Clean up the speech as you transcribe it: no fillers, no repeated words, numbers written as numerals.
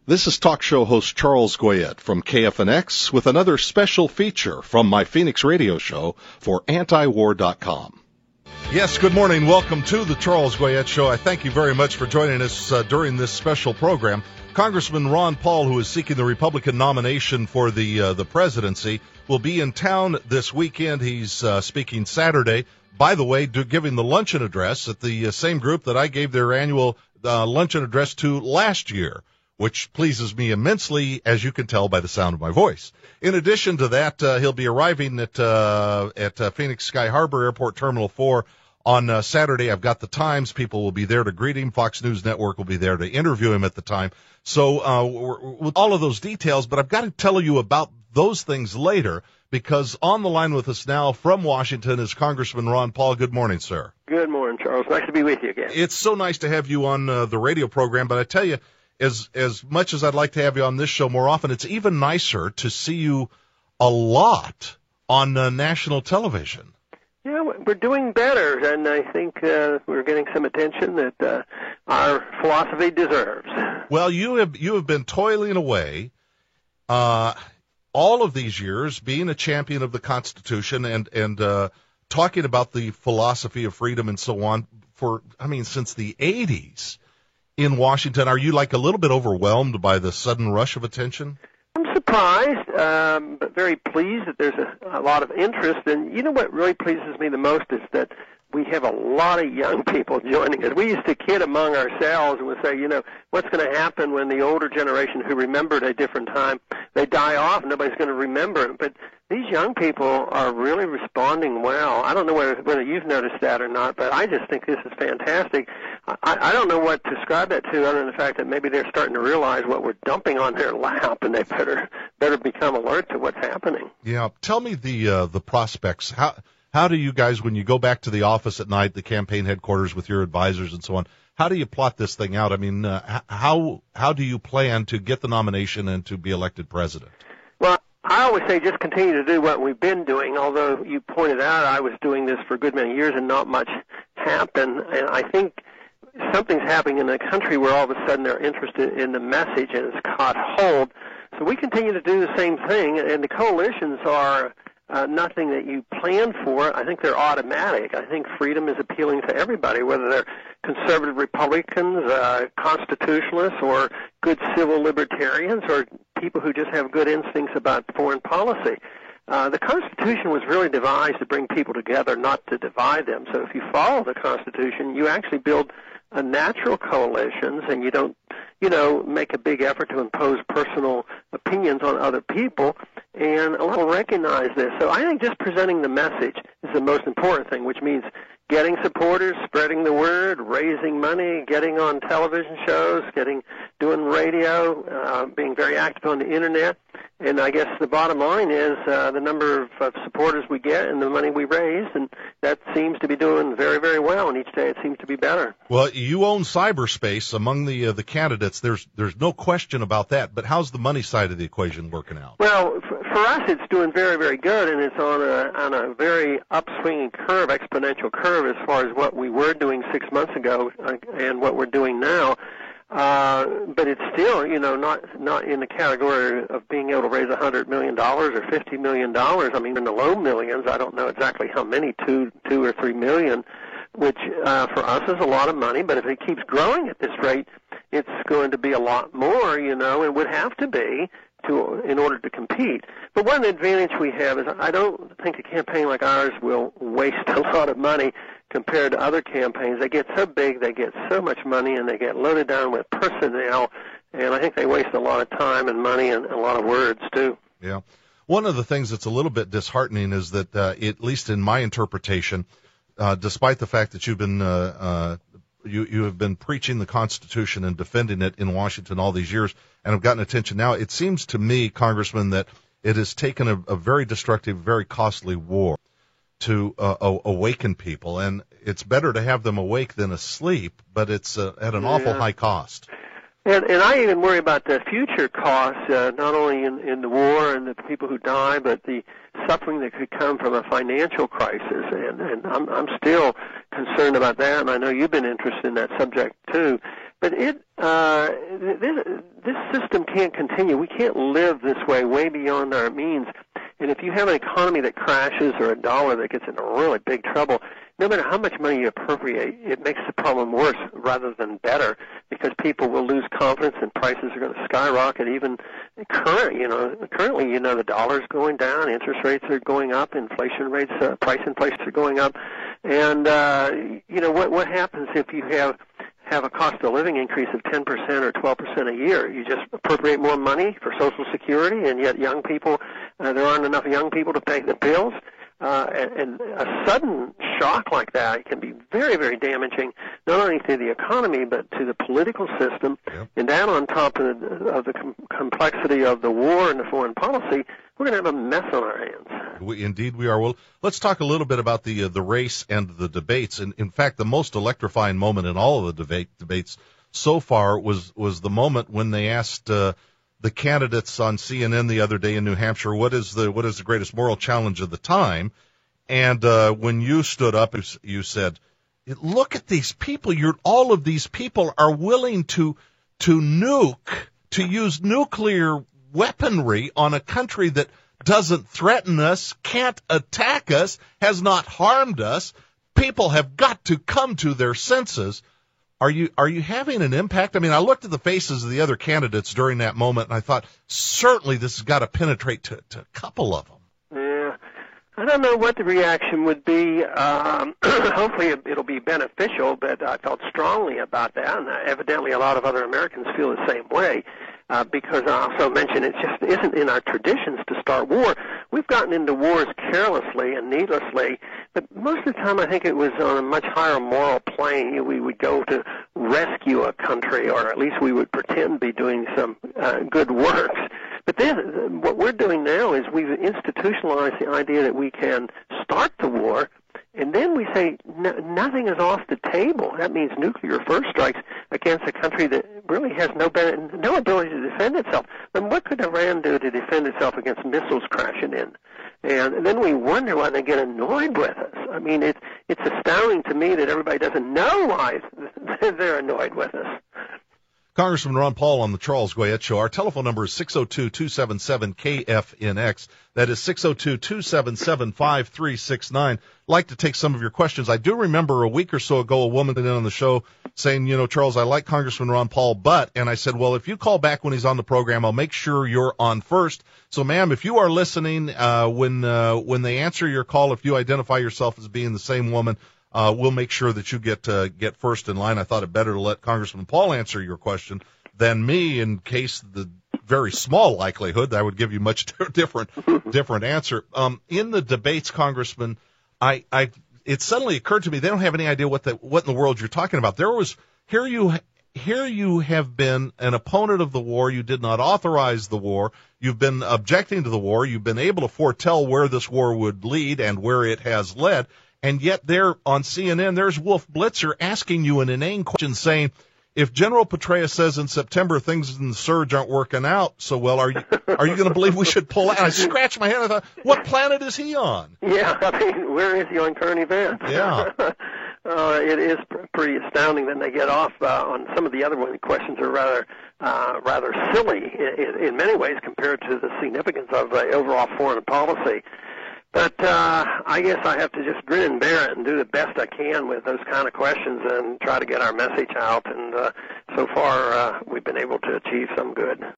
This is talk show host Charles Goyette from KFNX with another special feature from my Phoenix radio show for antiwar.com. Yes, good morning. Welcome to the Charles Goyette Show. I thank you very much for joining us during this special program. Congressman Ron Paul, who is seeking the Republican nomination for the presidency, will be in town this weekend. He's speaking Saturday. By the way, giving the luncheon address at the same group that I gave their annual luncheon address to last year, which pleases me immensely, as you can tell by the sound of my voice. In addition to that, he'll be arriving at Phoenix Sky Harbor Airport Terminal 4 on Saturday. I've got the times. People will be there to greet him. Fox News Network will be there to interview him at the time. So with all of those details, but I've got to tell you about those things later, because on the line with us now from Washington is Congressman Ron Paul. Good morning, sir. Good morning, Charles. Nice to be with you again. It's so nice to have you on the radio program, but I tell you, as much as I'd like to have you on this show more often, it's even nicer to see you a lot on national television. Yeah, we're doing better, and I think we're getting some attention that our philosophy deserves. Well, you have been toiling away all of these years, being a champion of the Constitution and talking about the philosophy of freedom and so on since the 80s. In Washington, are you like a little bit overwhelmed by the sudden rush of attention? I'm surprised, but very pleased that there's a lot of interest. And you know what really pleases me the most is that we have a lot of young people joining us. We used to kid among ourselves and would say, what's going to happen when the older generation who remembered a different time, they die off and nobody's going to remember it. But these young people are really responding well. I don't know whether you've noticed that or not, but I just think this is fantastic. I don't know what to ascribe that to other than the fact that maybe they're starting to realize what we're dumping on their lap, and they better become alert to what's happening. Yeah. Tell me the prospects. How do you guys, when you go back to the office at night, the campaign headquarters with your advisors and so on, how do you plot this thing out? I mean, how do you plan to get the nomination and to be elected president? Well, I always say just continue to do what we've been doing, although you pointed out I was doing this for a good many years and not much happened. And I think something's happening in the country where all of a sudden they're interested in the message and it's caught hold. So we continue to do the same thing, and the coalitions are nothing that you plan for. I think they're automatic. I think freedom is appealing to everybody, whether they're conservative Republicans, constitutionalists, or good civil libertarians, or people who just have good instincts about foreign policy. The Constitution was really devised to bring people together, not to divide them. So if you follow the Constitution, you actually build natural coalitions, and you don't, make a big effort to impose personal opinions on other people, and a lot will recognize this. So I think just presenting the message is the most important thing, which means getting supporters, spreading the word, raising money, getting on television shows, doing radio, being very active on the internet. And I guess the bottom line is the number of supporters we get and the money we raise, and that seems to be doing very, very well, and each day it seems to be better. Well, you own cyberspace among the candidates. There's no question about that, but how's the money side of the equation working out? Well, for us it's doing very, very good, and it's on a very upswinging curve, exponential curve, as far as what we were doing 6 months ago and what we're doing now. But it's still, not in the category of being able to raise $100 million or $50 million. I mean, in the low millions. I don't know exactly how many, 2 or 3 million, which for us is a lot of money. But if it keeps growing at this rate, it's going to be a lot more, it would have to be in order to compete. But one advantage we have is I don't think a campaign like ours will waste a lot of money compared to other campaigns. They get so big, they get so much money, and they get loaded down with personnel, and I think they waste a lot of time and money and a lot of words, too. Yeah. One of the things that's a little bit disheartening is that, at least in my interpretation, despite the fact that you've been you have been preaching the Constitution and defending it in Washington all these years and have gotten attention now, it seems to me, Congressman, that it has taken a very destructive, very costly war to awaken people, and it's better to have them awake than asleep, but it's at an awful high cost. And I even worry about the future costs, not only in the war and the people who die, but the suffering that could come from a financial crisis. And I'm still concerned about that, and I know you've been interested in that subject too. But this system can't continue. We can't live this way beyond our means. And if you have an economy that crashes or a dollar that gets into really big trouble, no matter how much money you appropriate, it makes the problem worse rather than better, because people will lose confidence and prices are going to skyrocket. Even currently, the dollar's going down, interest rates are going up, inflation rates, price inflation are going up. And, what happens if you have a cost of living increase of 10% or 12% a year? You just appropriate more money for Social Security, and yet young people, there aren't enough young people to pay the bills. And a sudden shock like that can be very, very damaging, not only to the economy but to the political system. Yep. And that, on top of the complexity of the war and the foreign policy, we're going to have a mess on our hands. Indeed we are. Well, let's talk a little bit about the race and the debates. And in fact, the most electrifying moment in all of the debates so far was the moment when they asked the candidates on CNN the other day in New Hampshire, what is the greatest moral challenge of the time? And when you stood up, you said, "Look at these people. All of these people are willing to use nuclear weaponry on a country that doesn't threaten us, can't attack us, has not harmed us. People have got to come to their senses." Are you having an impact? I mean, I looked at the faces of the other candidates during that moment, and I thought, certainly this has got to penetrate to a couple of them. Yeah. I don't know what the reaction would be. Hopefully it'll be beneficial, but I felt strongly about that, and evidently a lot of other Americans feel the same way. Because I also mentioned it just isn't in our traditions to start war. We've gotten into wars carelessly and needlessly, but most of the time I think it was on a much higher moral plane. We would go to rescue a country, or at least we would pretend to be doing some good works. But then what we're doing now is we've institutionalized the idea that we can start the war, and then we say nothing is off the table. That means nuclear first strikes against a country that really has no ability to defend itself. Then what could Iran do to defend itself against missiles crashing in? And then we wonder why they get annoyed with us. I mean, it's astounding to me that everybody doesn't know why they're annoyed with us. Congressman Ron Paul on the Charles Goyette Show. Our telephone number is 602-277-KFNX. That is 602-277-5369. I'd like to take some of your questions. I do remember a week or so ago a woman on the show saying, Charles, I like Congressman Ron Paul, and I said, well, if you call back when he's on the program, I'll make sure you're on first. So, ma'am, if you are listening, when they answer your call, if you identify yourself as being the same woman, we'll make sure that you get first in line. I thought it better to let Congressman Paul answer your question than me, in case the very small likelihood that I would give you much different answer. In the debates, Congressman, it suddenly occurred to me they don't have any idea what in the world you're talking about. Here you have been an opponent of the war. You did not authorize the war. You've been objecting to the war. You've been able to foretell where this war would lead and where it has led. And yet there on CNN, there's Wolf Blitzer asking you an inane question saying, if General Petraeus says in September things in the surge aren't working out so well, are you going to believe we should pull out? I scratched my head. I thought, what planet is he on? Yeah, I mean, where is he on current events? Yeah. It is pretty astounding that they get off on some of the other questions are rather silly in many ways compared to the significance of overall foreign policy. But I guess I have to just grin and bear it and do the best I can with those kind of questions and try to get our message out. And so far, we've been able to achieve some good.